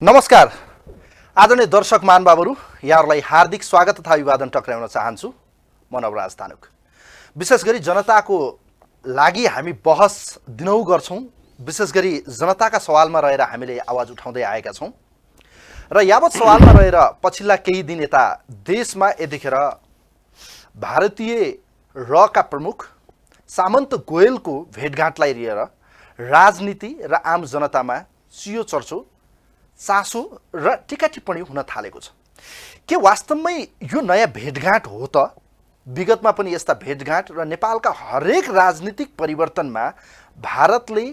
नमस्कार आदरणीय दर्शक महानुभावहरू, यहाँहरूलाई हार्दिक स्वागत तथा अभिवादन टक्राउन चाहन्छु। म नवराज तानुक। विशेष गरी जनताको लागि हामी बहस दिनहुँ गर्छौँ। विशेष गरी जनताका सवालमा रहेर हामीले आवाज उठाउँदै आएका छौँ र यावत सवालमा रहेर पछिल्ला केही दिन यता देशमा यतिखेर भारतीय रका प्रमुख सामन्त गोयलको भेटघाटलाई लिएर राजनीति र आम जनतामा सियो चर्चो, चासो र टीका टिप्पणी हुन थालेको छ। के वास्तवमै यो नयाँ भेटघाट हो त? विगतमा पनि यस्ता भेटघाट र नेपालका हरेक राजनीतिक परिवर्तनमा भारतले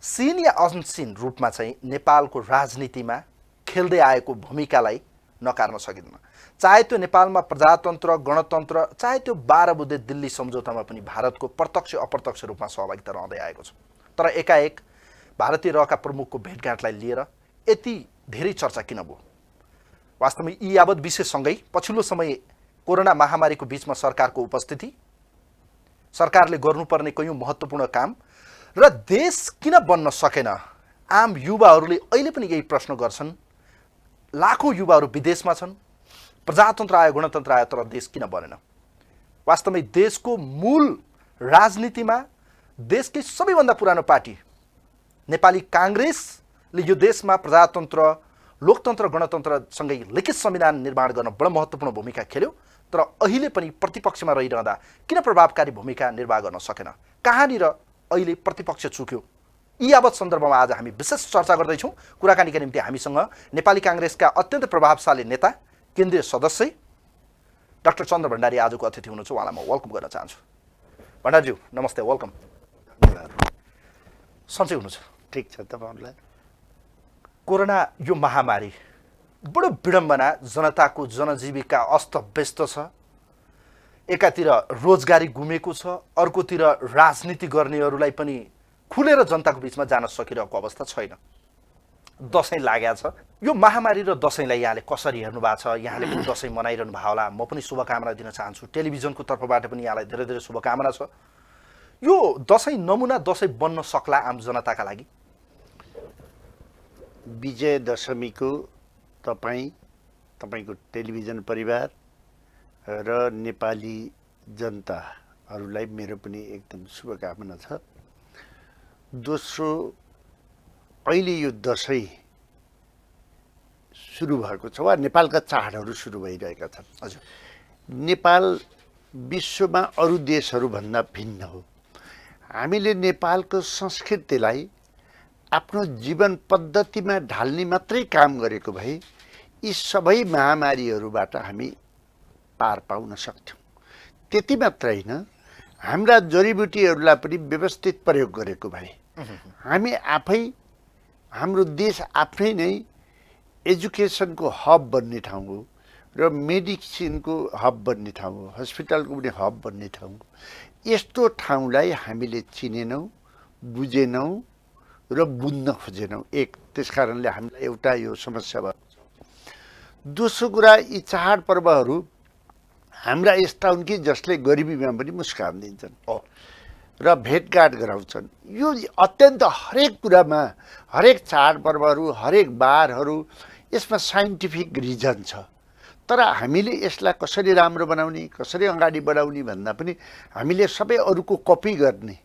सीन या अनसीन रूपमा चाहिँ नेपालको राजनीतिमा खेल्दै आएको भूमिकालाई नकार्न सकिँदैन। चाहे त्यो नेपालमा प्रजातन्त्र, गणतन्त्र, चाहे त्यो 12 बुँदे दिल्ली सम्झौतामा पनि भारतको प्रत्यक्ष अप्रत्यक्ष रूपमा सहभागिता रहँदै आएको छ। तर एकाएक भारतीय रका प्रमुखको भेटघाटलाई लिएर यति धेरै चर्चा किन भयो? वास्तवमै यी यावत विषयसँगै पछिल्लो समय कोरोना महामारीको बीचमा सरकारको उपस्थिति, सरकारले गर्नुपर्ने कयौं महत्त्वपूर्ण काम र देश किन बन्न सकेन? आम युवाहरूले अहिले पनि यही प्रश्न गर्छन्। लाखौं युवाहरू विदेशमा छन्, प्रजातन्त्र आयो, गणतन्त्र आयो, तर देश किन बनेन? वास्तवमै देशको मूल राजनीतिमा देशकै सबैभन्दा पुरानो पार्टी नेपाली कांग्रेसले यो देशमा प्रजातन्त्र, लोकतन्त्र, गणतन्त्रसँगै लिखित संविधान निर्माण गर्न बडो महत्त्वपूर्ण भूमिका खेल्यो। तर अहिले पनि प्रतिपक्षमा रहिरहँदा किन प्रभावकारी भूमिका निर्वाह गर्न सकेन? कहाँनिर अहिले प्रतिपक्ष चुक्यो? यी यावत सन्दर्भमा आज हामी विशेष चर्चा गर्दैछौँ। कुराकानीका निम्ति हामीसँग नेपाली कांग्रेसका अत्यन्त प्रभावशाली नेता, केन्द्रीय सदस्य डाक्टर चन्द्र भण्डारी आजको अतिथि हुनुहुन्छ। उहाँलाई म वेलकम गर्न चाहन्छु। भण्डारीज्यू नमस्ते, वेलकम। सन्चै हुनुहुन्छ? ठीक छ तपाईहरुलाई? कोरोना यो महामारी बडो विडम्बना, जनताको जनजीविका अस्तव्यस्त छ। एकातिर रोजगारी गुमेको छ, अर्कोतिर राजनीति गर्नेहरूलाई पनि खुलेर जनताको बीचमा जान सकिरहेको अवस्था छैन। दशैं लागेको छ। यो महामारी र दशैंलाई यहाँले कसरी हेर्नु भएको छ? यहाँले पनि दशैं मनाइरहनु भयो होला। म पनि शुभकामना दिन चाहन्छु। टेलिभिजनको तर्फबाट पनि यहाँलाई धेरै धेरै शुभकामना छ। यो दशैं नमुना दशैं बन्न सक्ला आम जनताका लागि? विजय दशमीको तपाईको टेलिभिजन परिवार र नेपाली जनताहरूलाई मेरो पनि एकदम शुभकामना छ। दोस्रो, अहिले यो दशैं सुरु भएको छ वा नेपालका चाडहरू सुरु भइरहेका छन्। हजुर, नेपाल विश्वमा अरू देशहरूभन्दा भिन्न हो। हामीले नेपालको संस्कृतिलाई आफ्नो जीवन पद्धतिमा ढाल्ने मात्रै काम गरेको भए यी सबै महामारीहरूबाट हामी पार पाउन सक्थ्यौँ। त्यति मात्र होइन, हाम्रा जडीबुटीहरूलाई पनि व्यवस्थित प्रयोग गरेको भए हामी आफै, हाम्रो देश आफै नै एजुकेसनको हब बन्ने ठाउँ हो र मेडिसिनको हब बन्ने ठाउँ हो, हस्पिटलको पनि हब बन्ने ठाउँ हो। यस्तो ठाउँलाई हामीले चिनेनौँ, बुझेनौँ र बुझ्न खोजेनौँ। त्यसकारणले हामीलाई एउटा यो समस्या भएको छ। दोस्रो कुरा, यी चाडपर्वहरू हाम्रा यस्ता हुन् कि जसले गरिबीमा पनि मुस्कान दिन्छन् र भेटघाट गराउँछन्। यो अत्यन्त हरेक कुरामा, हरेक चाडपर्वहरू, हरेक बारहरू, यसमा साइन्टिफिक रिजन छ। तर हामीले यसलाई कसरी राम्रो बनाउने, कसरी अगाडि बढाउने भन्दा पनि हामीले सबै अरूको कपी गर्ने,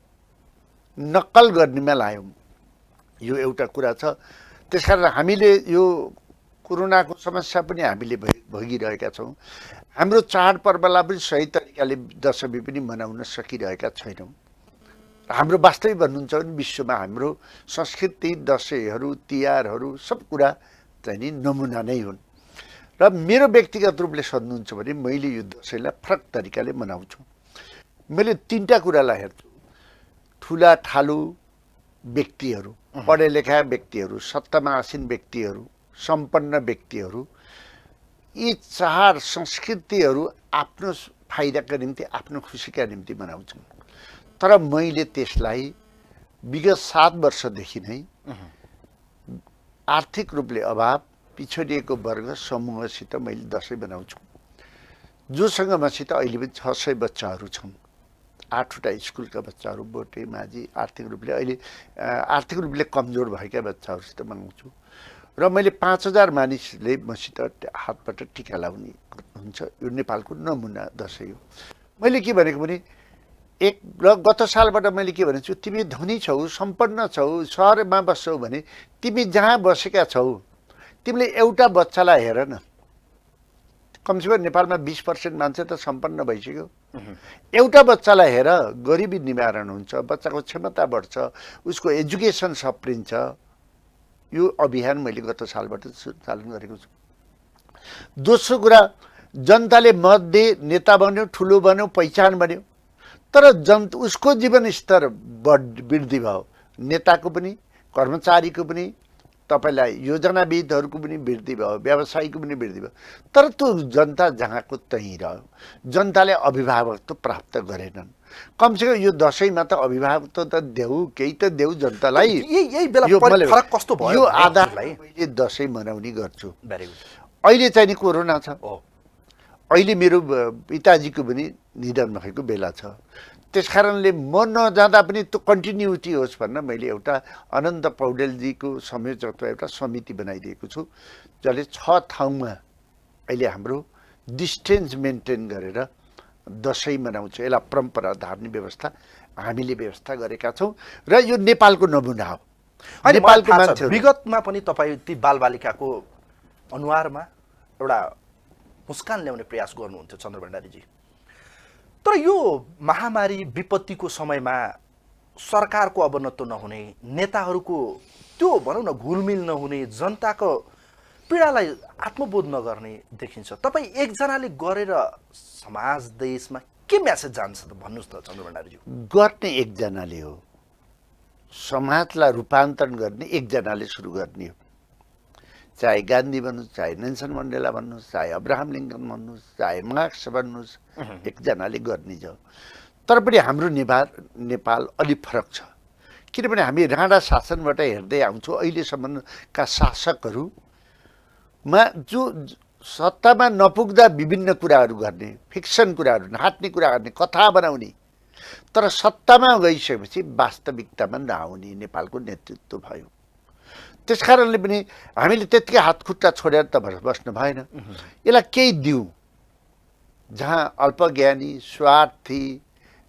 नक्कल गर्नेमा लायौँ। यो एउटा कुरा छ। त्यसकारण हामीले यो कोरोनाको समस्या पनि हामीले भोगिरहेका छौँ। हाम्रो चाडपर्वलाई पनि सही तरिकाले दशमी पनि मनाउन सकिरहेका छैनौँ। हाम्रो वास्तविक भन्नुहुन्छ भने विश्वमा हाम्रो संस्कृति, दशैँहरू, तिहारहरू सब कुरा चाहिँ नि नमुना नै हुन्। र मेरो व्यक्तिगत रूपले सोध्नुहुन्छ भने मैले यो दशैँलाई फरक तरिकाले मनाउँछु। मैले 3टा कुरालाई हेर्छु। ठुला ठालु व्यक्तिहरू, पढे लेखा व्यक्तिहरू, सत्तामा आसीन व्यक्तिहरू, सम्पन्न व्यक्तिहरू, यी चाड संस्कृतिहरू आफ्नो फाइदाका निम्ति, आफ्नो खुसीका निम्ति मनाउँछन्। तर मैले त्यसलाई विगत 7 वर्षदेखि नै आर्थिक रूपले अभाव, पिछडिएको वर्ग समूहसित मैले दशैं मनाउँछु। जोसँग मसित अहिले पनि 600 बच्चाहरू छन्। 8वटा स्कुलका बच्चाहरू, बोटे माझी, आर्थिक रूपले कमजोर भएका बच्चाहरूसित मनाउँछु। र मैले 5000 मानिसले मसित हातबाट टिका लाउने हुन्छ। यो नेपालको नमुना दसैँ हो। मैले के भनेको भने गत सालबाट मैले के भनेको छु, तिमी धनी छौ, सम्पन्न छौ, सहरमा बस्छौ भने तिमी जहाँ बसेका छौ तिमीले एउटा बच्चालाई हेर न। कमसेकम नेपालमा 20% मान्छे त सम्पन्न भइसक्यो। एउटा बच्चालाई हेर, गरिबी निवारण हुन्छ, बच्चाको क्षमता बढ्छ, उसको एजुकेसन सप्रिन्छ। यो अभियान मैले गत सालबाट सञ्चालन गरेको छु। दोस्रो कुरा, जनताले मत दे, नेता बन्यो, ठुलो बन्यो, पहिचान बन्यो, तर उसको जीवनस्तर वृद्धि भयो। नेताको पनि, कर्मचारीको पनि, तपाईँलाई योजनाविदहरूको पनि वृद्धि भयो, व्यवसायीको पनि वृद्धि भयो। तर त्यो जनता जहाँको त्यहीँ रह्यो। जनताले अभिभावकत्व प्राप्त गरेनन्। कमसेकम यो दसैँमा त अभिभावकत्व त देऊ, केही त देऊ जनतालाई। यही बेला फरक कस्तो भयो? यो आधारलाई मैले दसैँ मनाउने गर्छु। Very good. अहिले चाहिँ नि कोरोना छ। अहिले मेरो पिताजीको पनि निधन भएको बेला छ। त्यसकारणले म नजाँदा पनि त्यो कन्टिन्युटी होस् भनेर मैले एउटा अनन्त पौडेलजीको संयोजकत्व एउटा समिति बनाइदिएको छु, जसले 6 ठाउँमा अहिले हाम्रो डिस्टेन्स मेन्टेन गरेर दसैँ मनाउँछ। यसलाई परम्परा धार्ने व्यवस्था हामीले व्यवस्था गरेका छौँ र यो नेपालको नमुना हो। नेपालको मान्छे विगतमा पनि तपाईँ ती बालबालिकाको अनुहारमा एउटा मुस्कान ल्याउने प्रयास गर्नुहुन्थ्यो चन्द्र भण्डारीजी। तर यो महामारी विपत्तिको समयमा सरकारको अवनत्व नहुने, नेताहरूको त्यो भनौँ न घुलमिल नहुने, जनताको पीडालाई आत्मबोध नगर्ने देखिन्छ। तपाईँ एकजनाले गरेर समाज देशमा के म्यासेज जान्छ त भन्नुहोस् त चन्द्र भण्डारीज्यू। गर्ने एकजनाले हो, समाजलाई रूपान्तरण गर्ने एकजनाले सुरु गर्ने हो। चाहे गान्धी भन्नुहोस्, चाहे नेल्सन मण्डेला भन्नुहोस्, चाहे अब्राहम लिङ्कन भन्नुहोस्, चाहे मार्क्स भन्नुहोस्, एकजनाले गर्ने छ। तर पनि हाम्रो नेपाल अलि फरक छ। किनभने हामी राणा शासनबाट हेर्दै आउँछौँ। अहिलेसम्मका शासकहरूमा जो सत्तामा नपुग्दा विभिन्न कुराहरू गर्ने, फिक्सन कुराहरू, नाट्ने कुरा गर्ने, कथा बनाउने, तर सत्तामा गइसकेपछि वास्तविकतामा नआउने नेपालको नेतृत्व भयो। त्यसकारणले पनि हामीले त्यतिकै हातखुट्टा छोडेर त बस्नु भएन। यसलाई केही दिउँ। जहाँ अल्पज्ञानी, स्वार्थी,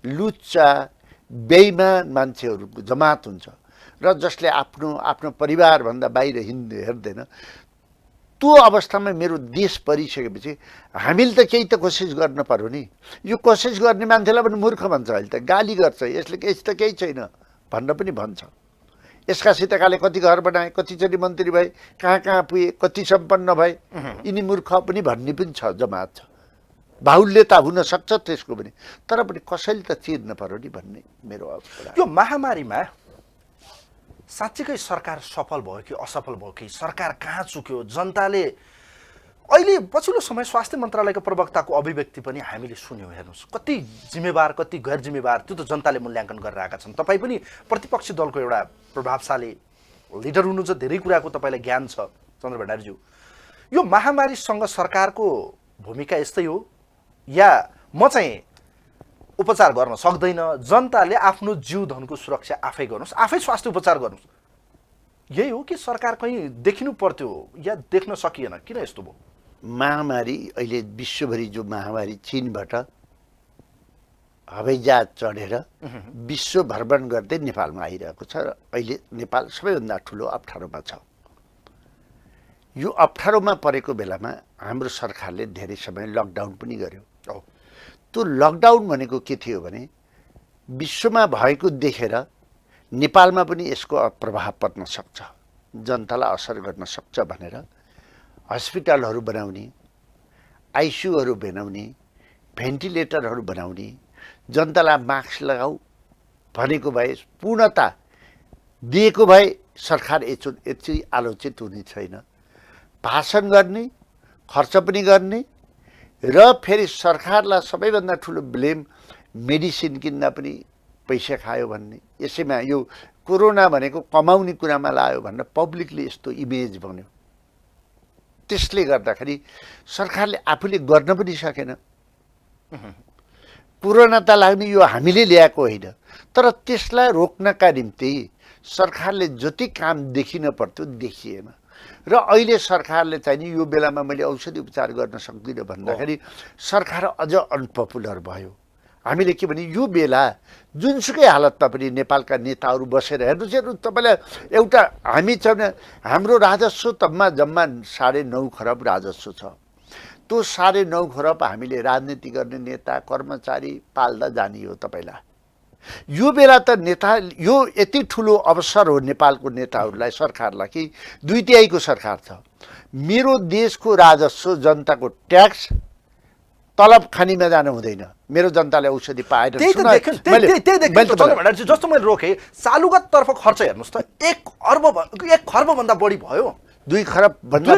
लुच्चा, बेइमान मान्छेहरूको जमात हुन्छ र जसले आफ्नो परिवारभन्दा बाहिर हेर्दैन, त्यो अवस्थामा मेरो देश परिसकेपछि हामीले त केही त कोसिस गर्न पर्यो नि। यो कोसिस गर्ने मान्छेलाई पनि मूर्ख भन्छ, अहिले त गाली गर्छ, यसले त केही छैन भन्न पनि भन्छ। यसका सितकाले कति घर बनाए, कतिचोटि मन्त्री भए, कहाँ कहाँ पुगे, कति सम्पन्न भए, यिनी मूर्ख पनि भन्ने पनि छ, जमात छ। बाहुल्यता हुन सक्छ त्यसको पनि, तर पनि कसैले त चिर्न पर्यो नि भन्ने मेरो अभिप्राय। यो महामारीमा साँच्चीकै सरकार सफल भयो कि असफल भयो कि सरकार कहाँ चुक्यो? जनताले अहिले पछिल्लो समय स्वास्थ्य मन्त्रालयको प्रवक्ताको अभिव्यक्ति पनि हामीले सुन्यौँ। हेर्नुहोस् कति जिम्मेवार कति गैर जिम्मेवार, त्यो त जनताले मूल्याङ्कन गरिरहेका छन्। तपाईँ पनि प्रतिपक्षी दलको एउटा प्रभावशाली लिडर हुनुहुन्छ, धेरै कुराको तपाईँलाई ज्ञान छ चन्द्र भण्डारीज्यू। यो महामारीसँग सरकारको भूमिका यस्तै हो या म चाहिँ उपचार गर्न सक्दैन, जनताले आफ्नो जीव धनको सुरक्षा आफै गर्नुहोस्, आफै स्वास्थ्य उपचार गर्नुहोस्, यही हो कि सरकार कहीँ देखिनु पर्थ्यो या देख्न सकिएन? किन यस्तो भयो? महामारी अहिले विश्वभरि जो महामारी चीनबाट हवाईजहाज चढेर विश्व भ्रमण गर्दै नेपालमा आइरहेको छ र अहिले नेपाल सबैभन्दा ठुलो अप्ठ्यारोमा छ। यो अप्ठ्यारोमा परेको बेलामा हाम्रो सरकारले धेरै समय लकडाउन पनि गर्यो। त्यो लकडाउन भनेको के थियो भने विश्वमा भएको देखेर नेपालमा पनि यसको प्रभाव पर्न सक्छ, जनतालाई असर गर्न सक्छ भनेर हस्पिटलहरू बनाउने, आइसियुहरू बनाउने, भेन्टिलेटरहरू बनाउने, जनतालाई मास्क लगाऊ भनेको भए, पूर्णता दिएको भए सरकार यति आलोचित हुने छैन। भाषण गर्ने, खर्च पनि गर्ने र फेरि सरकारलाई सबैभन्दा ठुलो ब्लेम मेडिसिन किन्दा पनि पैसा खायो भन्ने, यसैमा यो कोरोना भनेको कमाउने कुरामा लायो भनेर पब्लिकले यस्तो इमेज बन्यो। त्यसले गर्दाखेरि सरकारले आफूले गर्न पनि सकेन। कोरोना त लाग्ने यो हामीले ल्याएको होइन, तर त्यसलाई रोक्नका निम्ति सरकारले जति काम देखिन पर्थ्यो देखिएन। र अहिले सरकारले चाहिँ नि यो बेलामा मैले औषधि उपचार गर्न सक्दिनँ भन्दाखेरि सरकार अझ अनपपुलर भयो। हामीले के भने यो बेला जुनसुकै हालतमा पनि नेपालका नेताहरू बसेर हेर्नुहोस् तपाईँलाई एउटा हामी चाहिँ हाम्रो राजस्व तबमा जम्मा 9.5 खरब राजस्व छ। त्यो 9.5 खरब हामीले राजनीति गर्ने नेता कर्मचारी पाल्दा जाने हो। तपाईँलाई यो बेला त नेता यो यति ठुलो अवसर हो नेपालको नेताहरूलाई सरकारलाई कि 2/3 सरकार छ। मेरो देशको राजस्व जनताको ट्याक्स तलब खानीमा जानु हुँदैन। मेरो जनताले औषधि पाएन। जस्तो मैले रोकेँ चालुगत तर्फ खर्च हेर्नुहोस् त 1 खर्ब भन्दा बढी भयो। 2 खरब भन्दा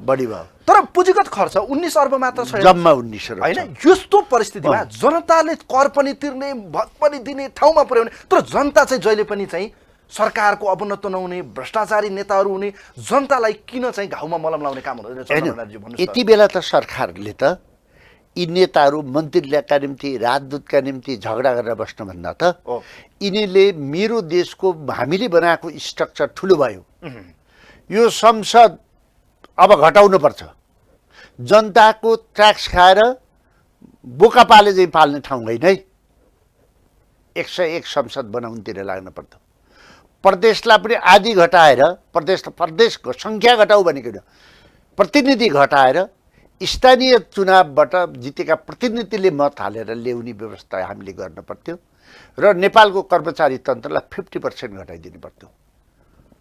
बढी भयो। तर पुँजीगत खर्च 19 अर्ब मात्र छ, जम्मा 19 अर्ब हैन। यस्तो परिस्थितिमा जनताले कर पनि तिर्ने भत पनि दिने ठाउँमा पुर्याउने, तर जनता चाहिँ जहिले पनि चाहिँ सरकारको अवनत नहुने भ्रष्टाचारी नेताहरू हुने, जनतालाई किन चाहिँ घाउमा मलम लाउने काम हुँदैन चन्द्र भण्डारीजी भन्नुस्। यति बेला त सरकारले त यी नेताहरू मन्त्रीका निम्ति राजदूतका निम्ति झगडा गरेर बस्नुभन्दा त यिनीले मेरो देशको हामीले बनाएको स्ट्रक्चर ठुलो भयो, यो संसद अब घटाउनु पर्छ, जनताको ट्याक्स खाएर बोका पाले चाहिँ पाल्ने ठाउँ होइन है, 101 संसद बनाउनुतिर लाग्न पर्छ। प्रदेशलाई पनि आदि घटाएर प्रदेशको सङ्ख्या घटाउ भनेको प्रतिनिधि घटाएर स्थानीय चुनावबाट जितेका प्रतिनिधिले मत हालेर ल्याउने व्यवस्था हामीले गर्न पर्थ्यो र नेपालको कर्मचारी तन्त्रलाई 50% घटाइदिनु पर्थ्यो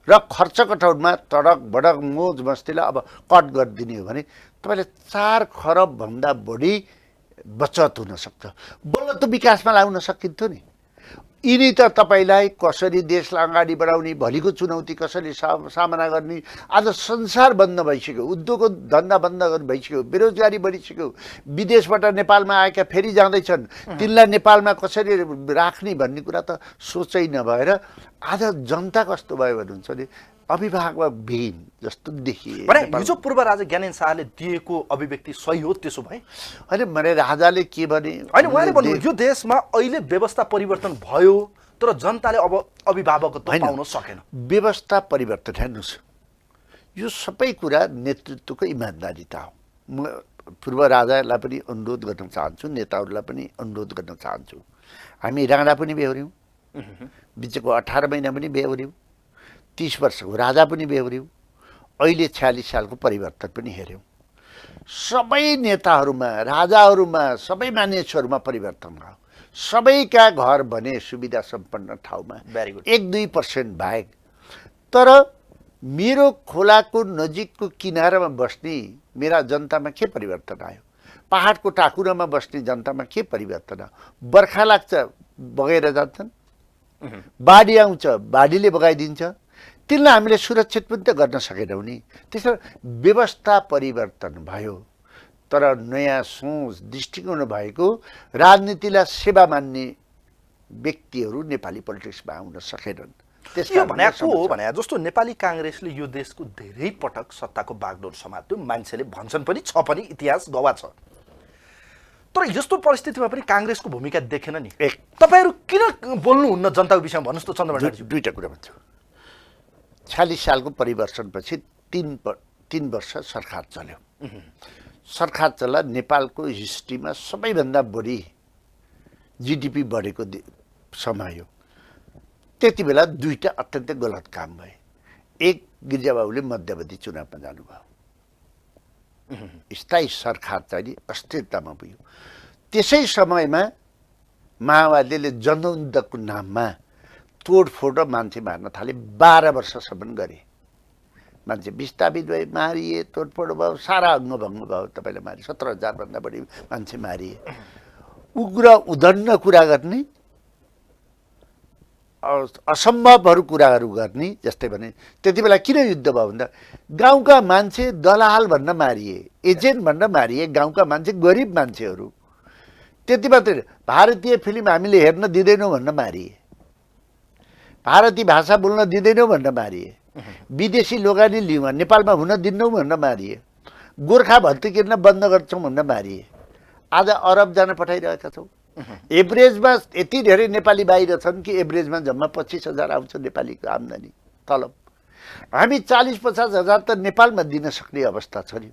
र खर्च कटाउनमा सडक बडक मोज मस्तीलाई अब कट गरिदिने हो भने तपाईँले 4 खरब भन्दा बढी बचत हुन सक्छ। बल्ल त विकासमा लाउन सकिन्थ्यो नि। यिनी त तपाईँलाई कसरी देशलाई अगाडि बढाउने, भोलिको चुनौती कसरी सामना गर्ने, आज संसार बन्द भइसक्यो, उद्योग धन्दा बन्द भइसक्यो, बेरोजगारी बढिसक्यो, विदेशबाट नेपालमा आएका फेरि जाँदैछन्, तिनलाई नेपालमा कसरी राख्ने भन्ने कुरा त सोचै नभएर आज जनता कस्तो भयो भन्नुहुन्छ भने अभिभावकमा विहीन जस्तो देखिए। हिजो पूर्व राजा ज्ञानेन शाहले दिएको अभिव्यक्ति सही हो त्यसो भए? होइन भने राजाले के भने होइन, उहाँले भन्नु यो देशमा अहिले व्यवस्था परिवर्तन भयो तर जनताले अब अभिभावकत्व पाउन सकेन। व्यवस्था परिवर्तन हेर्नुहोस्, यो सबै कुरा नेतृत्वको इमान्दारिता हो। म पूर्व राजालाई पनि अनुरोध गर्न चाहन्छु, नेताहरूलाई पनि अनुरोध गर्न चाहन्छु। हामी राणा पनि बेहोऱ्यौँ, बिचको 18 महिना पनि बेहोऱ्यौँ, 30 वर्षको राजा पनि बेहोऱ्यौँ, अहिले 46 सालको परिवर्तन पनि हेऱ्यौँ। सबै नेताहरूमा, राजाहरूमा, सबै मानिसहरूमा परिवर्तन भयो। सबैका घर बने सुविधा सम्पन्न ठाउँमा 1-2% बाहेक। तर मेरो खोलाको नजिकको किनारामा बस्ने मेरा जनतामा के परिवर्तन आयो? पहाडको टाकुरामा बस्ने जनतामा के परिवर्तन आयो? बर्खा लाग्छ बगेर जान्छन्, बाढी आउँछ बाढीले बगाइदिन्छ, तिनलाई हामीले सुरक्षित पनि त गर्न सकेनौँ नि। त्यसो व्यवस्था परिवर्तन भयो तर नयाँ सोच दृष्टिकोण भएको राजनीतिलाई सेवा मान्ने व्यक्तिहरू नेपाली पोलिटिक्समा आउन सकेनन्। यो भनेको हो भने जस्तो नेपाली काङ्ग्रेसले यो देशको धेरै पटक सत्ताको बागडोर समात्यो, मान्छेले भन्छन् पनि, छ पनि, इतिहास गवाह छ। तर यस्तो परिस्थितिमा पनि काङ्ग्रेसको भूमिका देखेन नि। तपाईहरु किन बोल्नुहुन्न जनताको विषयमा भन्नुस् त चन्द्र भण्डारीजी? दुईटा कुरा भन्छु। 46 सालको परिवर्तनपछि 3 वर्ष सरकार चल्यो। सरकार चल्दा नेपालको हिस्ट्रीमा सबैभन्दा बढी जीडीपी बढेको समय हो। त्यति बेला दुईटा अत्यन्तै गलत काम भए। एक, गिरिजाबाबुले मध्यवधि चुनावमा जानुभयो, स्थायी सरकार चाहिँ अस्थिरतामा पुग्यो। त्यसै समयमा माओवादीले जनयुद्धको नाममा तोडफोड र मान्छे मार्न थाले। 12 वर्षसम्म गरे। मान्छे विस्थापित भए, मारिए, तोडफोड भयो, सारा अङ्गभङ्ग भयो। तपाईँले मारे 17,000 भन्दा बढी मान्छे मारिए। उग्र उदण्ड कुरा गर्ने, असम्भवहरू कुराहरू गर्ने। जस्तै भने त्यति बेला किन युद्ध भयो भन्दा गाउँका मान्छे दलाल भन्न मारिए, एजेन्ट भन्न मारिए। गाउँका मान्छे गरिब मान्छेहरू। त्यति मात्रै, भारतीय फिल्म हामीले हेर्न दिँदैनौँ भन्न मारिए, भारतीय भाषा बोल्न दिँदैनौँ भन्न मारिए, विदेशी लगानी लिउँ नेपालमा हुन दिन्नौँ भन्न मारिए, गोर्खा भत्ती किन्न बन्द गर्छौँ भन्न मारिए। आज अरब जान पठाइरहेका छौँ। एभरेजमा यति धेरै नेपाली बाहिर छन् कि एभरेजमा जम्मा 25,000 आउँछ नेपालीको आम्दानी तलब। हामी 40-50 हजार त नेपालमा दिन सक्ने अवस्था छ नि।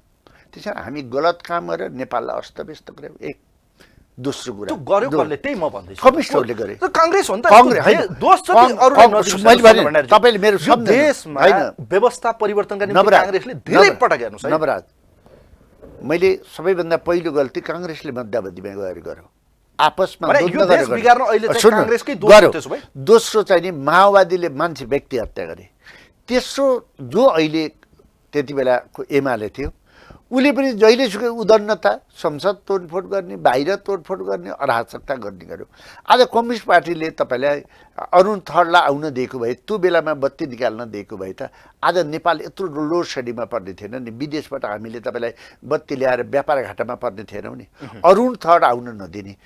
त्यसैले हामी गलत काम गरेर नेपाललाई अस्तव्यस्त गऱ्यौँ। एक दोस्रो कुरा त्यो गर्यो कसले, त्यही म भन्दैछु। कम्युनिस्टहरूले गरे। त्यो काङ्ग्रेस हो नि त। काङ्ग्रेस होइन, दोष छ कि अरूले नदिनुहोस् मैले भने भनेर। तपाईँले मेरो यो सम्झनु देशमा होइन। व्यवस्था परिवर्तनका निम्ति नवराज, काङ्ग्रेसले धेरै पटक हेर्नुहोस् है। नवराज, मैले सबैभन्दा पहिलो गल्ती काङ्ग्रेसले मध्यवधिमा गएर गर्यो। आपसमा भने द्वन्द्व यो देश गरेर बिगार्न अहिले चाहिँ सुन्नु, काङ्ग्रेसकै दोष गर्यो। हो त्यसो भए? दोस्रो चाहिँ नि माओवादीले मान्छे व्यक्ति हत्या गरे। तेस्रो जो अहिले त्यति बेलाको एमाले थियो उसले पनि जहिलेसुकै उदन्नता, संसद तोडफोड गर्ने, बाहिर तोडफोड गर्ने, अराजकता गर्ने गर्यो। आज कम्युनिस्ट पार्टीले तपाईँलाई अरुण थरलाई आउन दिएको भए, त्यो बेलामा बत्ती निकाल्न दिएको भए त आज नेपाल यत्रो लोड सेडिङमा पर्ने थिएन नि। विदेशबाट हामीले तपाईँलाई बत्ती ल्याएर व्यापार घाटामा पर्ने थिएनौँ नि। अरुण थर आउन नदिने,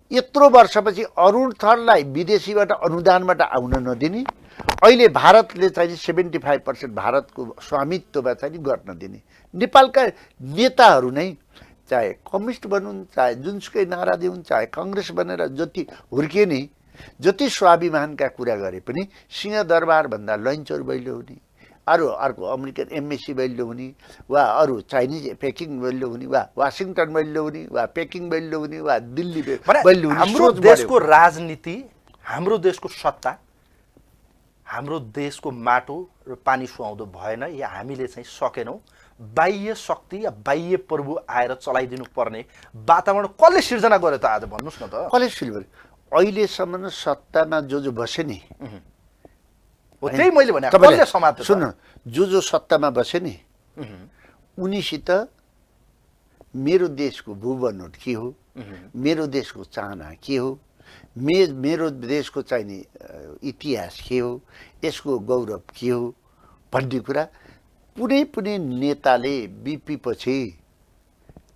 यत्रो वर्षपछि अरुण थरलाई विदेशीबाट अनुदानबाट आउन नदिने, अहिले भारतले चाहिँ 75% भारतको स्वामित्वमा चाहिँ गर्न दिने। नेपालका नेताहरू नै चाहे कम्युनिस्ट बनुन्, चाहे जुनसुकै नारा दिउन्, चाहे काङ्ग्रेस बनेर जति हुर्किए नि, जति स्वाभिमानका कुरा गरे पनि सिंहदरबारभन्दा लैनचौर बलियो हुने, अर्को अमेरिकन एमएसी बलियो हुने, वा अरू चाइनिज पेकिङ बलियो हुने, वा वासिङटन बलियो हुने, वा पेकिङ बलियो हुने, वा दिल्ली बलियो हुने। हाम्रो देशको राजनीति, हाम्रो देशको सत्ता, हाम्रो देशको माटो र पानी सुहाउँदो भएन, या हामीले चाहिँ सकेनौँ। बाह्य शक्ति या बाह्य प्रभु आएर चलाइदिनु पर्ने वातावरण कसले सिर्जना गर्यो त? आज भन्नुहोस् न त। कसले सिर्जना? अहिलेसम्म सत्तामा जो बसे नि, हो त्यही मैले भने कसले समात्यो? सुन्नु, जो सत्तामा बसे नि उनीसित मेरो देशको भूबनोट के हो, मेरो देशको चाहना के हो, मेरो देशको चाहिने इतिहास के हो, यसको गौरव के हो भन्ने कुरा कुनै नेताले बिपी पछि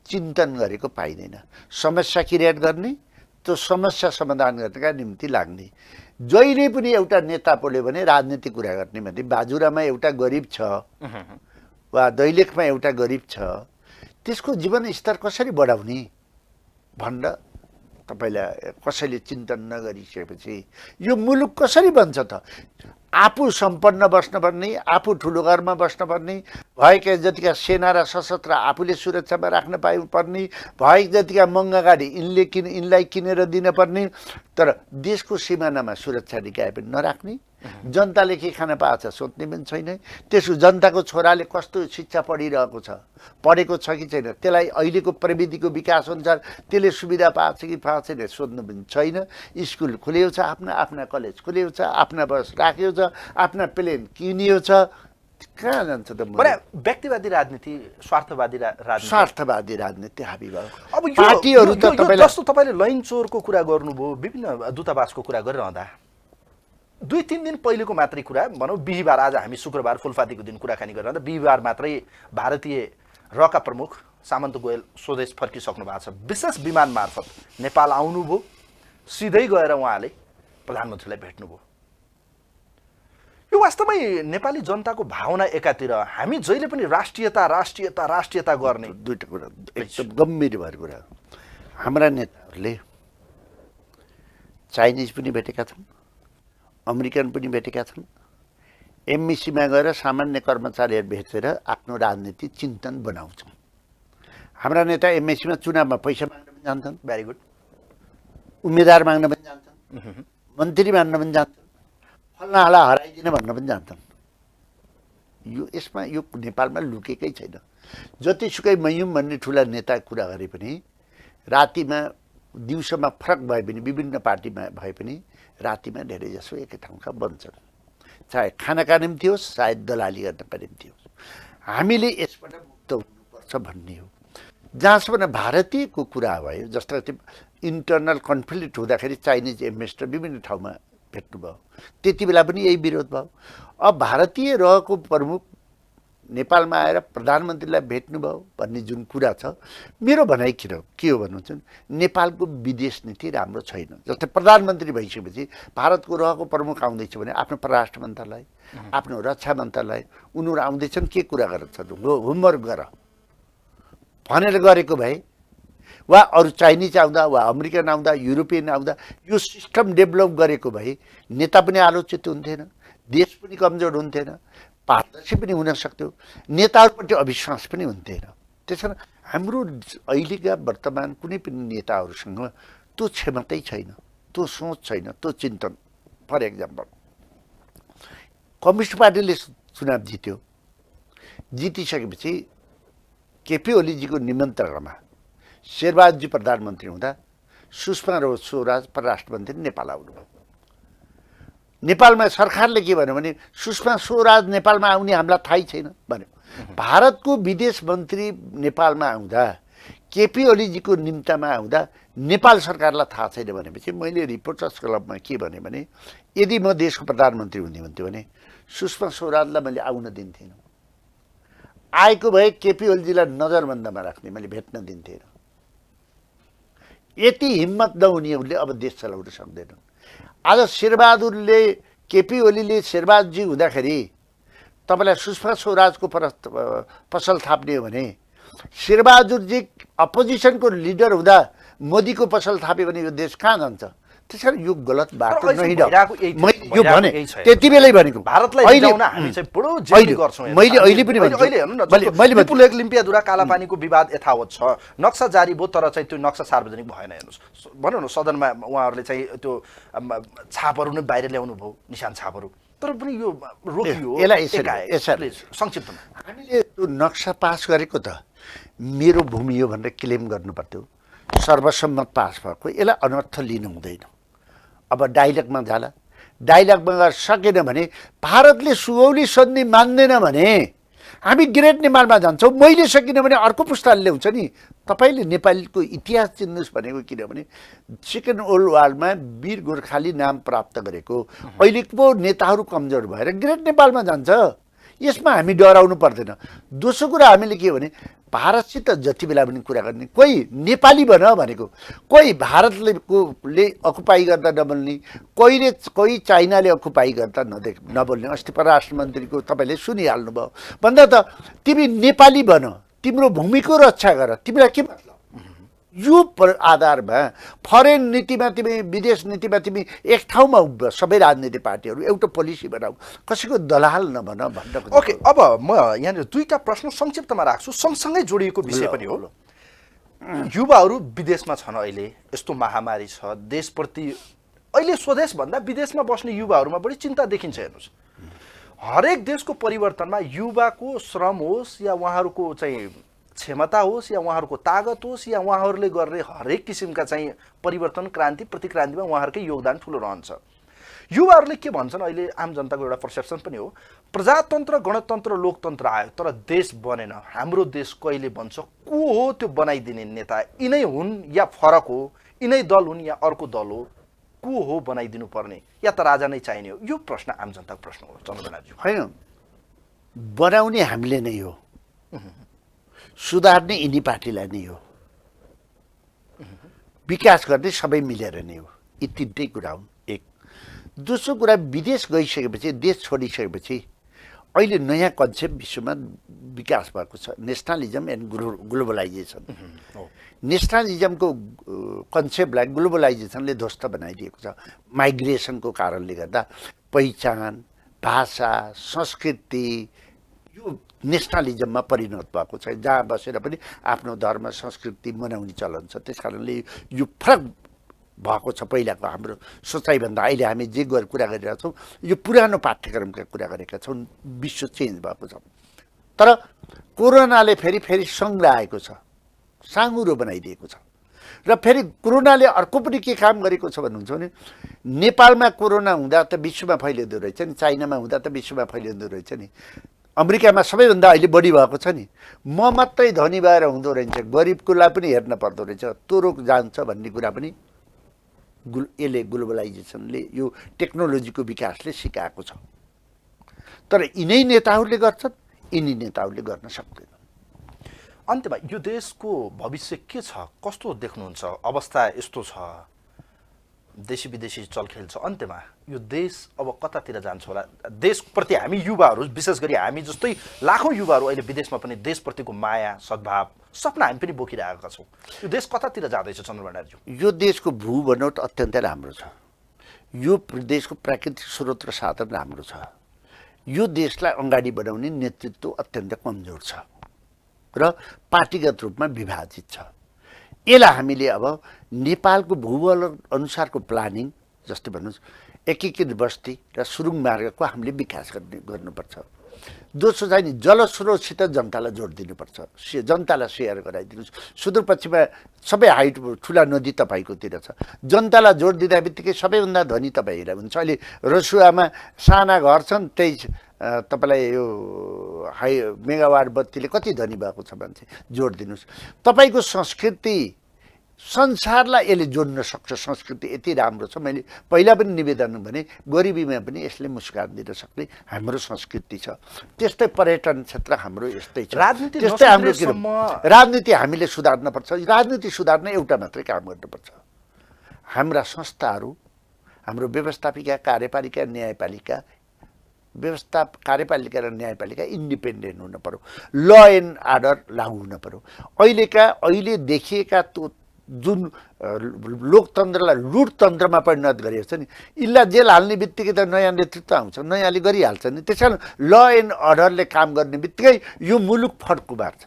चिन्तन गरेको पाइँदैन। समस्या क्रिएट गर्ने, त्यो समस्या समाधान गर्नका निम्ति लाग्ने। जहिले पनि एउटा नेता बोल्यो भने राजनीतिक कुरा गर्ने भने बाजुरामा एउटा गरिब छ वा दैलेखमा एउटा गरिब छ, त्यसको जीवन स्तर कसरी बढाउने भनेर तपाईँलाई कसैले चिन्तन नगरिसकेपछि यो मुलुक कसरी बन्छ त? आफू सम्पन्न बस्नुपर्ने, आफू ठुलो घरमा बस्नुपर्ने, भएका जतिका सेना र सशस्त्र आफूले सुरक्षामा राख्न पाउनुपर्ने, भएका जतिका महँगा गाडी यिनलाई किनेर दिनपर्ने, तर देशको सिमानामा सुरक्षा निकाय पनि नराख्ने, जनताले के खान पाएको छ सोध्ने पनि छैन। त्यसको जनताको छोराले कस्तो शिक्षा पढिरहेको छ, पढेको छ कि छैन, त्यसलाई अहिलेको प्रविधिको विकास अनुसार त्यसले सुविधा पाएको छ कि पाएको छैन सोध्नु पनि छैन। स्कुल खुलेको छ, आफ्ना कलेज खुलेको छ, आफ्ना बस राखेको छ, आफ्ना प्लेन किनियो छ, कहाँ जान्छ त? व्यक्तिवादी राजनीति, स्वार्थवादी राजनीति, स्वार्थवादी राजनीति हाबी भयो। अब पार्टीहरू त तपाईँले जस्तो तपाईँले लैनचोरको कुरा गर्नुभयो, विभिन्न दूतावासको कुरा गरिरहँदा 2-3 दिन पहिलेको मात्रै कुरा भनौँ, बिहिबार, आज हामी शुक्रबार फुलपातीको दिन कुराकानी गरिरहँदा बिहिबार मात्रै भारतीय रका प्रमुख सामन्त गोयल स्वदेश फर्किसक्नु भएको छ। विशेष विमान मार्फत नेपाल आउनुभयो, सिधै गएर उहाँले प्रधानमन्त्रीलाई भेट्नुभयो। यो वास्तवमै नेपाली जनताको भावना एकातिर, हामी जहिले पनि राष्ट्रियता राष्ट्रियता राष्ट्रियता गर्ने। दुईटा कुरा एकदम गम्भीर भएर कुरा, हाम्रा नेताहरूले चाइनिज पनि भेटेका छन्, अमेरिकन पनि भेटेका छन्, एमएसीमा गएर सामान्य कर्मचारीहरू भेटेर आफ्नो राजनीति चिन्तन बनाउँछन्। हाम्रा नेता एमएसीमा चुनावमा पैसा माग्न पनि जान्छन्, भेरी गुड, उम्मेदवार माग्न पनि जान्छन्, मन्त्री माग्न पनि जान्छन्, फल्नालाई हराइदिन भन्न पनि जान्छन्। यसमा यो नेपालमा लुकेकै छैन। जतिसुकै मयुम भन्ने ठुला नेता कुरा गरे पनि, रातिमा दिउँसोमा फरक भए पनि, विभिन्न पार्टीमा भए पनि रातिमा धेरै जसो एकै ठाउँका बन्छन्, चाहे खानाका निम्ति होस्, चाहे दलाली गर्नका निम्ति होस्। हामीले यसबाट मुक्त हुनुपर्छ भन्ने हो। जहाँसम्म भारतीयको कुरा भयो, जस्तो इन्टरनल कन्फ्लिक्ट हुँदाखेरि चाइनिज एम्बेसडर विभिन्न ठाउँमा भेट्नुभयो, त्यति बेला पनि यही विरोध भयो। अब भारतीय रहेको प्रमुख नेपालमा आएर प्रधानमन्त्रीलाई भेट्नुभयो भन्ने जुन कुरा छ, मेरो भनाइ के हो भन्नुहुन्छ, नेपालको विदेश नीति राम्रो छैन। जस्तै प्रधानमन्त्री भइसकेपछि भारतको रहेको प्रमुख आउँदैछ भने आफ्नो परराष्ट्र मन्त्रालय, आफ्नो रक्षा मन्त्रालय, उनीहरू आउँदैछन् के कुरा गर्छन्, होमवर्क गर भनेर गरेको भए, वा अरू चाइनिज आउँदा, वा अमेरिकन आउँदा, युरोपियन आउँदा, यो सिस्टम डेभलप गरेको भए नेता पनि आलोचित हुन्थेन, देश पनि कमजोर हुन्थेन, पारदर्शी पनि हुन सक्थ्यो, नेताहरूपट्टि अविश्वास पनि हुन्थेन। त्यसकारण हाम्रो अहिलेका वर्तमान कुनै पनि नेताहरूसँग त्यो क्षमतै छैन, त्यो सोच छैन, त्यो चिन्तन। फर एक्जाम्पल, कम्युनिस्ट पार्टीले चुनाव जित्यो, जितिसकेपछि केपी ओलीजीको निमन्त्रणामा शेरबहादुरजी प्रधानमन्त्री हुँदा सुषमा स्वराज परराष्ट्र मन्त्री नेपाल आउनुभयो। नेपालमा सरकारले के भन्यो भने सुषमा स्वराज नेपालमा आउने हामीलाई थाहै छैन भन्यो। भारतको विदेश मन्त्री नेपालमा आउँदा, केपी ओलीजीको निम्तामा आउँदा नेपाल सरकारलाई थाहा छैन भनेपछि मैले रिपोर्टर्स क्लबमा के भने यदि म देशको प्रधानमन्त्री हुने हुन्थ्यो भने सुषमा स्वराजलाई मैले आउन दिन्थेन। आएको भए केपी ओलीजीलाई नजरबन्दमा राख्ने, मैले भेट्न दिन्थेन। यति हिम्मत नहुनेहरूले अब देश चलाउन सक्दैनन्। आज शेरबहादुरले, केपी ओलीले शेरबहादुरजी हुँदाखेरि तपाईँलाई सुषमा स्वराजको पसल थाप्ने हो भने, शेरबहादुरजी अपोजिसनको लिडर हुँदा मोदीको पसल थाप्यो भने यो देश कहाँ जान्छ? त्यसकारण यो गलत बाटो नहिँड। मैले यो भने त्यति बेलै भनेको भारतलाई जिताउन हामी चाहिँ बडो जेल गर्छौँ। मैले अहिले पनि भन्छु, अहिले हेर्नु न, विपुल लिम्पियाधुरा कालापानीको विवाद यथावत छ, नक्सा जारी भयो तर चाहिँ त्यो नक्सा सार्वजनिक भएन। हेर्नुहोस्, भनौँ न सदनमा उहाँहरूले चाहिँ त्यो छापहरू नै बाहिर ल्याउनु भयो, निशान छापहरू, तर पनि यो रोकियो। यसलाई संक्षिप्तमा हामीले त्यो नक्सा पास गरेको त मेरो भूमि हो भनेर क्लेम गर्नु पर्थ्यो, सर्वसम्मत पास भएको। यसलाई अनर्थ लिनु हुँदैन। अब डाइलगमा जाला, डाइलगमा गएर सकेन भने भारतले सुगौली सन्धि मान्दैन भने हामी ग्रेट नेपालमा जान्छौँ। मैले सकिनँ भने अर्को पुस्ताले ल्याउँछ नि। तपाईँले नेपालीको इतिहास चिन्नुहोस् भनेको किनभने सेकेन्ड वर्ल्ड वारमा वीर गोर्खाली नाम प्राप्त गरेको अहिलेको नेताहरू कमजोर भएर ग्रेट नेपालमा जान्छ। यसमा हामी डराउनु पर्दैन। दोस्रो कुरा हामीले के भने भारतसित जति बेला पनि कुरा गर्ने, कोही नेपाली भन भनेको, कोही भारतले अकुपाई गर्दा नबोल्ने, कोही चाइनाले अकुपाई गर्दा नबोल्ने। अस्ति परराष्ट्र मन्त्रीको तपाईँले सुनिहाल्नुभयो। भन्दा त तिमी नेपाली भन, तिम्रो भूमिको रक्षा गर, तिमीलाई के मतलब? यो आधारमा फरेन नीतिमा तिमी, विदेश नीतिमा तिमी एक ठाउँमा उभ, सबै राजनीतिक पार्टीहरू एउटा पोलिसी बनाऊ, कसैको दलाल नभन भन्न। ओके, अब म यहाँनिर दुईटा प्रश्न संक्षिप्तमा राख्छु, सँगसँगै जोडिएको विषय पनि हो। युवाहरू विदेशमा छन्, अहिले यस्तो महामारी छ, देशप्रति अहिले स्वदेशभन्दा विदेशमा बस्ने युवाहरूमा बढी चिन्ता देखिन्छ। हेर्नुहोस्, हरेक देशको परिवर्तनमा युवाको श्रम होस् या उहाँहरूको चाहिँ क्षमता होस् या उहाँहरूको तागत होस् या उहाँहरूले गर्ने हरेक किसिमका चाहिँ परिवर्तन, क्रान्ति, प्रतिक्रान्तिमा उहाँहरूकै योगदान ठुलो रहन्छ। युवाहरूले के भन्छन्, अहिले आम जनताको एउटा पर्सेप्सन पनि हो, प्रजातन्त्र, गणतन्त्र, लोकतन्त्र आयो तर देश बनेन, हाम्रो देश कहिले बन्छ, को हो त्यो बनाइदिने नेता? यिनै हुन् या फरक हो? यिनै दल हुन् या अर्को दल हो? को हो बनाइदिनु पर्ने, या त राजा नै चाहिने हो? यो प्रश्न आम जनताको प्रश्न हो चन्द्र बेनर्जी। होइन, बनाउने हामीले नै हो, सुधार्ने यिनी पार्टीलाई नै हो, विकास गर्ने सबै मिलेर नै हो। यी तिनटै कुरा हुन्। एक। दोस्रो कुरा, विदेश गइसकेपछि, देश छोडिसकेपछि अहिले नयाँ कन्सेप्ट विश्वमा विकास भएको छ, नेसनलिजम एन्ड ग्लोबलाइजेसन। नेसनलिजमको कन्सेप्टलाई ग्लोबलाइजेसनले ध्वस्त बनाइदिएको छ। माइग्रेसनको कारणले गर्दा पहिचान, भाषा, संस्कृति यो नेसनलिजममा परिणत भएको छ। जहाँ बसेर पनि आफ्नो धर्म, संस्कृति मनाउने चलन छ। त्यस कारणले यो फरक भएको छ पहिलाको हाम्रो सोचाइभन्दा। अहिले हामी जे कुरा गरिरहेका छौँ यो पुरानो पाठ्यक्रमका कुरा गरेका छौँ। विश्व चेन्ज भएको छ। तर कोरोनाले फेरि सङ्ग्राएको छ, साँगुरो बनाइदिएको छ। र फेरि कोरोनाले अर्को पनि के काम गरेको छ भन्नुहुन्छ भने नेपालमा कोरोना हुँदा त विश्वमा फैलिँदो रहेछ नि, चाइनामा हुँदा त विश्वमा फैलिँदो रहेछ नि, अमेरिकामा सबैभन्दा अहिले बढी भएको छ नि, म मात्रै धनी भएर हुँदो रहेछ, गरिबकोलाई पनि हेर्न पर्दो रहेछ, त्यो रोग जान्छ भन्ने कुरा पनि यसले ग्लोबलाइजेसनले यो टेक्नोलोजीको विकासले सिकाएको छ। तर यिनै नेताहरूले गर्छन्, यिनी नेताहरूले गर्न सक्दैन। अन्त्यमा यो देशको भविष्य के छ, कस्तो देख्नुहुन्छ? अवस्था यस्तो छ, देशी विदेशी चलखेल छ, अन्त्यमा यो देश अब कतातिर जान्छ होला? देशप्रति हामी युवाहरू, विशेष गरी हामी जस्तै लाखौँ युवाहरू अहिले विदेशमा पनि देशप्रतिको माया, सद्भाव, सपना हामी पनि बोकिरहेका छौँ। यो देश कतातिर जाँदैछ चन्द्र बेनर्जी? यो देशको भूबनोट अत्यन्तै राम्रो छ। यो देशको प्राकृतिक स्रोत र साधन राम्रो छ। यो देशलाई अगाडि बढाउने नेतृत्व अत्यन्त कमजोर छ र पार्टीगत रूपमा विभाजित छ। यसलाई हामीले अब नेपालको भूगोल अनुसारको प्लानिङ, जस्तै भन्नुहोस् एकीकृत बस्ती र सुरुङ मार्गको हामीले विकास गर्नुपर्छ। दोस्रो चाहिँ नि जलस्रोतसित जनतालाई जोड दिनुपर्छ, जनतालाई सेयर गराइदिनुहोस्। सुदूरपश्चिममा सबै हाइट ठुला नदी तपाईँकोतिर छ, जनतालाई जोड दिँदा बित्तिकै सबैभन्दा धनी तपाईँलाई हुन्छ। अहिले रसुवामा साना घर छन्, त्यही तपाईँलाई यो हाई मेगावाट बत्तीले कति धनी भएको छ मान्छे, जोड दिनुहोस्। तपाईँको संस्कृति संसारलाई यसले जोड्न सक्छ। संस्कृति यति राम्रो छ। मैले पहिला पनि निवेदन भने गरिबीमा पनि यसले मुस्कान दिन सक्ने हाम्रो संस्कृति छ। त्यस्तै पर्यटन क्षेत्र हाम्रो यस्तै छ। त्यस्तै हाम्रो राजनीति हामीले सुधार्नुपर्छ। राजनीति सुधार्न एउटा मात्रै काम गर्नुपर्छ। हाम्रा संस्थाहरू, हाम्रो व्यवस्थापिका, कार्यपालिका, न्यायपालिका, कार्यपालिका र न्यायपालिका इन्डिपेन्डेन्ट हुन पर्यो। ल एन्ड अर्डर लागू हुन पर्यो। अहिले देखिएका जुन लोकतन्त्रलाई लुटतन्त्रमा परिणत गरिएको छ नि, यसलाई जेल हाल्ने बित्तिकै त नयाँ नेतृत्व आउँछ, नयाँले गरिहाल्छ नि। त्यस कारण ल एन्ड अर्डरले काम गर्ने बित्तिकै यो मुलुक फड्को मार्छ।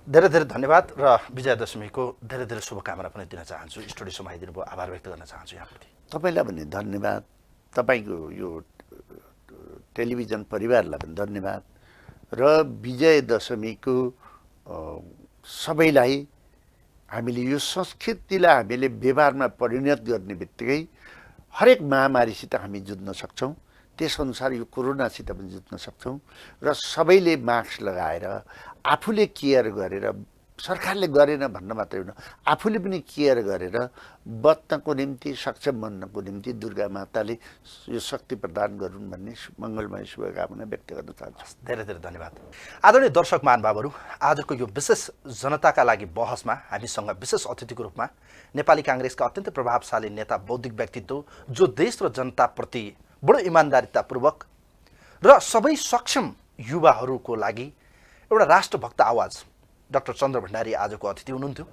धेरै धेरै धन्यवाद र विजयादशमीको धेरै धेरै शुभकामना पनि दिन चाहन्छु। स्टुडियोसम्म आइदिनु भयो, आभार व्यक्त गर्न चाहन्छु यहाँप्रति। तपाईँलाई पनि धन्यवाद, तपाईँको यो टेलिभिजन परिवारलाई पनि धन्यवाद र विजयदशमीको सबैलाई हामीले यो संस्कृतिलाई हामीले व्यवहारमा परिणत गर्ने बित्तिकै हरेक महामारीसित हामी जुझ्न सक्छौँ। त्यसअनुसार यो कोरोनासित पनि जुझ्न सक्छौँ र सबैले मास्क लगाएर आफूले केयर गरेर, सरकारले गरेन भन्न मात्रै होइन, आफूले पनि केयर गरेर बच्नको निम्ति, सक्षम बन्नको निम्ति दुर्गा माताले यो शक्ति प्रदान गरून् भन्ने मङ्गलमय शुभकामना व्यक्त गर्न चाहन्छु। धेरै धेरै धन्यवाद। आदरणीय दर्शक महानुभावहरू, आजको यो विशेष जनताका लागि बहसमा हामीसँग विशेष अतिथिको रूपमा नेपाली काङ्ग्रेसका अत्यन्तै प्रभावशाली नेता, बौद्धिक व्यक्तित्व, जो देश र जनताप्रति बडो इमान्दारितापूर्वक र सबै सक्षम युवाहरूको लागि एउटा राष्ट्रभक्त आवाज डाक्टर चन्द्र भण्डारी आजको अतिथि हुनुहुन्थ्यो।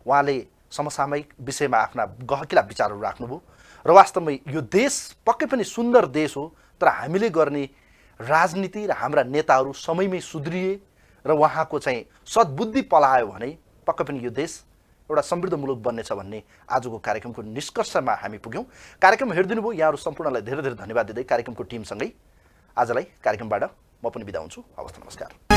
उहाँले समसामयिक विषयमा आफ्ना गहकिला विचारहरू राख्नुभयो र वास्तवमै यो देश पक्कै पनि सुन्दर देश हो, तर हामीले गर्ने राजनीति र हाम्रा नेताहरू समयमै सुध्रिए र उहाँको चाहिँ सद्बुद्धि पलायो भने पक्कै पनि यो देश एउटा समृद्ध मुलुक बन्नेछ भन्ने आजको कार्यक्रमको निष्कर्षमा हामी पुग्यौँ। कार्यक्रम हेरिदिनु भयो यहाँहरू सम्पूर्णलाई धेरै धेरै धन्यवाद दिँदै कार्यक्रमको टिमसँगै आजलाई कार्यक्रमबाट म पनि बिदा हुन्छु। हवस्, नमस्कार।